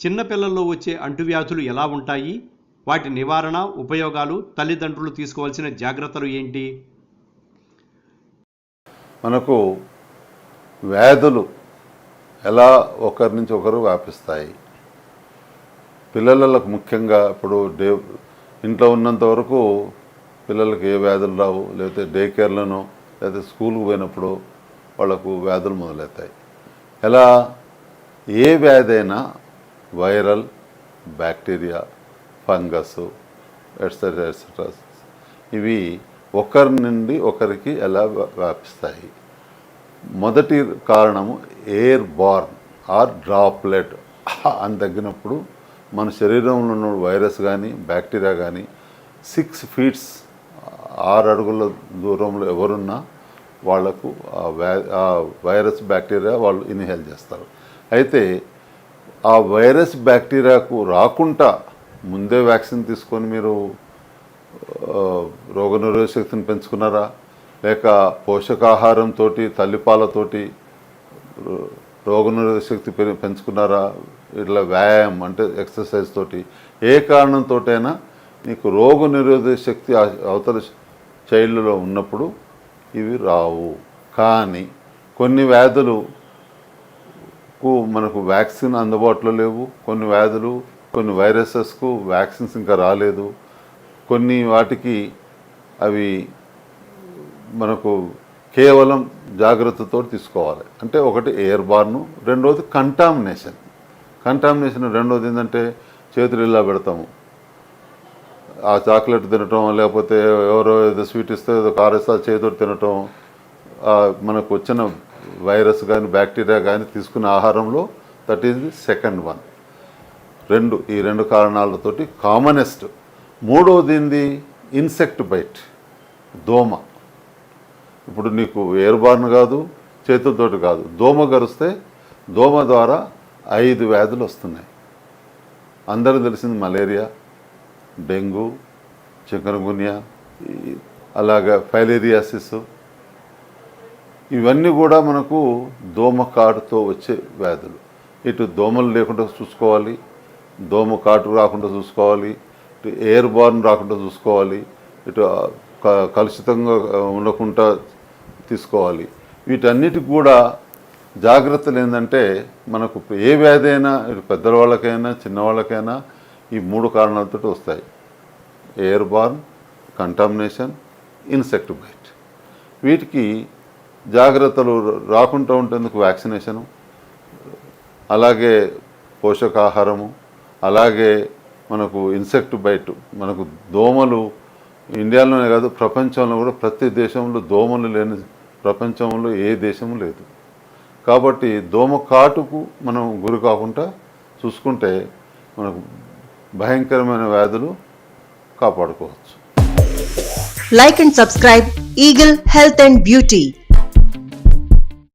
చిన్నపిల్లల్లో వచ్చే అంటువ్యాధులు ఎలా ఉంటాయి, వాటి నివారణ, ఉపయోగాలు, తల్లిదండ్రులు తీసుకోవాల్సిన జాగ్రత్తలు ఏంటి? మనకు వ్యాధులు ఎలా ఒకరి నుంచి ఒకరు వ్యాపిస్తాయి. పిల్లలకు ముఖ్యంగా ఇప్పుడు ఇంట్లో ఉన్నంత వరకు పిల్లలకి ఏ వ్యాధులు రావు, లేకపోతే డే కేర్లను లేకపోతే స్కూల్కి పోయినప్పుడు వాళ్ళకు వ్యాధులు మొదలవుతాయి. ఎలా ఏ వ్యాధి అయినా viral, bacteria, fungus etcetera etcetera ఇవి ఒకరి నుండి ఒకరికి ఎలా వ్యాపిస్తాయి. మొదటి కారణము ఎయిర్ బార్న్ ఆర్ డ్రాప్లెట్ అని తగ్గినప్పుడు మన శరీరంలో ఉన్న వైరస్ కానీ బ్యాక్టీరియా కానీ 6 feet 6 అడుగుల దూరంలో ఎవరున్నా వాళ్లకు ఆ వైరస్ బ్యాక్టీరియా వాళ్ళు ఇన్హేల్ చేస్తారు. అయితే ఆ వైరస్ బ్యాక్టీరియాకు రాకుండా ముందే వ్యాక్సిన్ తీసుకొని మీరు రోగనిరోధక శక్తిని పెంచుకున్నారా, లేక పోషకాహారంతో తల్లిపాలతోటి రోగనిరోధక శక్తి పెంచుకున్నారా, ఇట్లా వ్యాయామం అంటే ఎక్సర్సైజ్ తోటి ఏ కారణంతోటైనా నీకు రోగనిరోధక శక్తి అవతల చైల్డ్లో ఉన్నప్పుడు ఇవి రావు. కానీ కొన్ని వ్యాధులకు మనకు వ్యాక్సిన్ అందుబాటులో లేవు, కొన్ని వైరసెస్కు వ్యాక్సిన్స్ ఇంకా రాలేదు, కొన్ని వాటికి అవి మనకు కేవలం జాగ్రత్తతో తీసుకోవాలి. అంటే ఒకటి ఎయిర్ బార్ను, రెండోది కంటామినేషన్. రెండోది ఏంటంటే చేతులు ఇలా పెడతాము, ఆ చాక్లెట్ తినటం, లేకపోతే ఎవరో ఏదో స్వీట్ ఇస్తే ఏదో కారేస్తా చేతులు తినటం, మనకు వచ్చిన వైరస్ కానీ బ్యాక్టీరియా కానీ తీసుకున్న ఆహారంలో that is the second one. ఈ రెండు కారణాలతోటి కామనెస్ట్. మూడవది ఏంది? ఇన్సెక్ట్ బైట్, దోమ. ఇప్పుడు నీకు ఎయిర్ బార్న్ కాదు, చేతులతోటి కాదు, దోమ గరిస్తే దోమ ద్వారా 5 వ్యాధులు వస్తున్నాయి. అందరూ తెలిసింది మలేరియా, డెంగ్యూ, చికన్గున్యా, అలాగా ఫైలేరియాసిస్. ఇవన్నీ కూడా మనకు దోమ కాటుతో వచ్చే వ్యాధులు. ఇటు దోమలు లేకుండా చూసుకోవాలి, దోమ కాటు రాకుండా చూసుకోవాలి, ఇటు ఎయిర్ బార్న్ రాకుండా చూసుకోవాలి, ఇటు కలుషితంగా ఉండకుండా తీసుకోవాలి. వీటన్నిటికి కూడా జాగ్రత్తలు ఏంటంటే మనకు ఏ వ్యాధి అయినా ఇటు పెద్దవాళ్ళకైనా చిన్నవాళ్ళకైనా ఈ 3 కారణాలతో వస్తాయి: airborne, contamination, insect bite. వీటికి జాగ్రత్తలు రాకుండా ఉండేందుకు వ్యాక్సినేషను, అలాగే పోషకాహారము, అలాగే మనకు ఇన్సెక్ట్ బైట్. మనకు దోమలు ఇండియాలోనే కాదు ప్రపంచంలో కూడా ప్రతి దేశంలో దోమలు లేని ప్రపంచంలో ఏ దేశము లేదు. కాబట్టి దోమ కాటుకు మనం గురి కాకుండా చూసుకుంటే మనకు భయంకరమైన వ్యాధులు కాపాడుకోవచ్చు. Like and subscribe Eagle Health and Beauty.